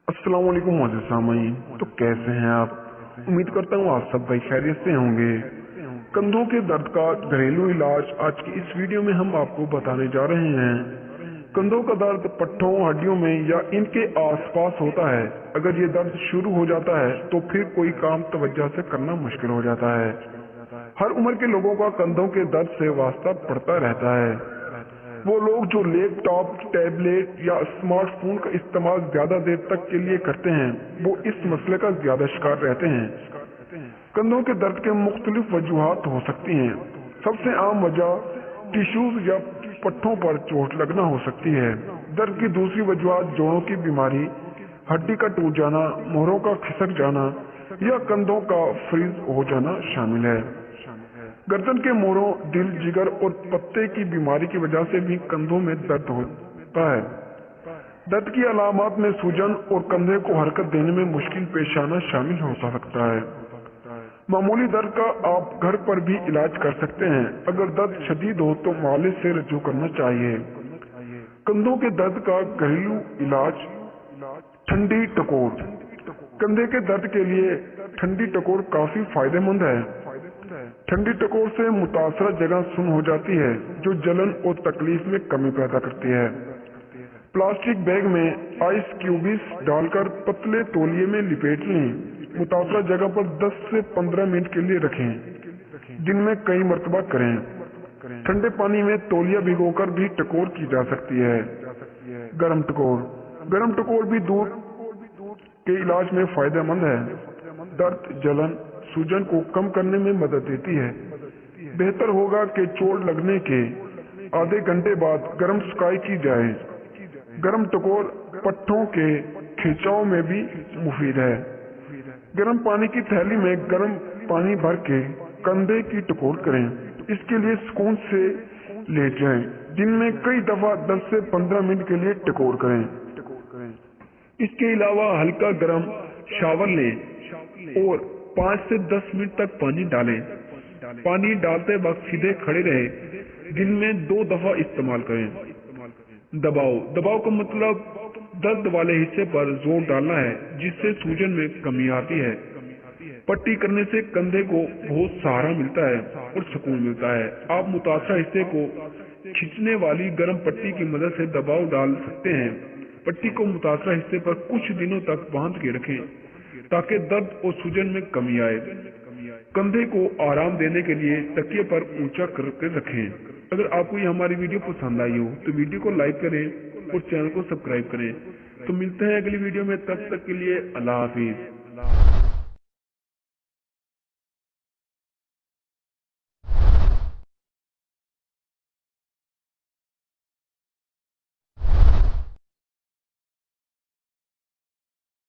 अस्सलाम वालेकुम मोअज़्ज़िज़ सामीन। तो कैसे हैं आप? उम्मीद करता हूँ आप सब भाई खैरियत से होंगे। कंधों के दर्द का घरेलू इलाज आज की इस वीडियो में हम आपको बताने जा रहे हैं। कंधों का दर्द पट्टों, हड्डियों में या इनके आसपास होता है। अगर ये दर्द शुरू हो जाता है तो फिर कोई काम तवज्जो से करना मुश्किल हो जाता है। हर उम्र के लोगों का कंधों के दर्द से वास्ता पड़ता रहता है। वो लोग जो लैपटॉप, टैबलेट या स्मार्टफोन का इस्तेमाल ज्यादा देर तक के लिए करते हैं, वो इस मसले का ज्यादा शिकार रहते हैं। कंधों के दर्द के मुख्तलिफ वजूहात हो सकती हैं। सबसे आम वजह टिश्यूज या पट्टों पर चोट लगना हो सकती है। दर्द की दूसरी वजूहात जोड़ों की बीमारी, हड्डी का टूट जाना, मोहरों का खिसक जाना या कंधों का फ्रीज हो जाना शामिल है। गर्दन के मोड़ों, दिल, जिगर और पत्ते की बीमारी की वजह से भी कंधों में दर्द होता है। दर्द की अलामत में सूजन और कंधे को हरकत देने में मुश्किल पेश आना शामिल हो सकता है। मामूली दर्द का आप घर पर भी इलाज कर सकते हैं। अगर दर्द शदीद हो तो मालिश से रजू करना चाहिए। कंधों के दर्द का घरेलू इलाज ठंडी टकोर। कंधे के दर्द के लिए ठंडी टकोर काफी फायदेमंद है। ठंडी टकोर से मुतासरा जगह सुन्न हो जाती है, जो जलन और तकलीफ में कमी पैदा करती है। प्लास्टिक बैग में आइस क्यूब्स डालकर पतले तौलिए में लिपेट लें। मुतासरा जगह पर 10 से 15 मिनट के लिए रखें। दिन में कई मरतबा करें। ठंडे पानी में तौलिया भिगोकर भी टकोर की जा सकती है। गर्म टकोर। गर्म टकोर भी दूर के इलाज में फायदेमंद है। दर्द, जलन, सूजन को कम करने में मदद देती है। बेहतर होगा कि चोट लगने के आधे घंटे बाद गर्म सुकाई की जाए। गर्म टकोर पट्टों के खिंचाव में भी मुफीद है। गर्म पानी की थैली में गर्म पानी भर के कंधे की टकोर करें। इसके लिए सुकून से लेट जाएं। दिन में कई दफा 10 से 15 मिनट के लिए टकोर करें। इसके अलावा हल्का गर्म शावर लें और 5 से 10 मिनट तक पानी डालें। पानी डालते वक्त सीधे खड़े रहे। दिन में 2 दफा इस्तेमाल करें। दबाव। दबाव का मतलब दर्द वाले हिस्से पर जोर डालना है, जिससे सूजन में कमी आती है। पट्टी करने से कंधे को बहुत सहारा मिलता है और सुकून मिलता है। आप मुतासरा हिस्से को खींचने वाली गर्म पट्टी की मदद से दबाव डाल सकते हैं। पट्टी को मुतासरा हिस्से पर कुछ दिनों तक बांध के रखें ताकि दर्द और सूजन में कमी आए। कंधे को आराम देने के लिए तकिए पर ऊंचा करके रखें। अगर आपको ये हमारी वीडियो पसंद आई हो तो वीडियो को लाइक करें और चैनल को सब्सक्राइब करें। तो मिलते हैं अगली वीडियो में, तब तक के लिए अल्लाह हाफिज।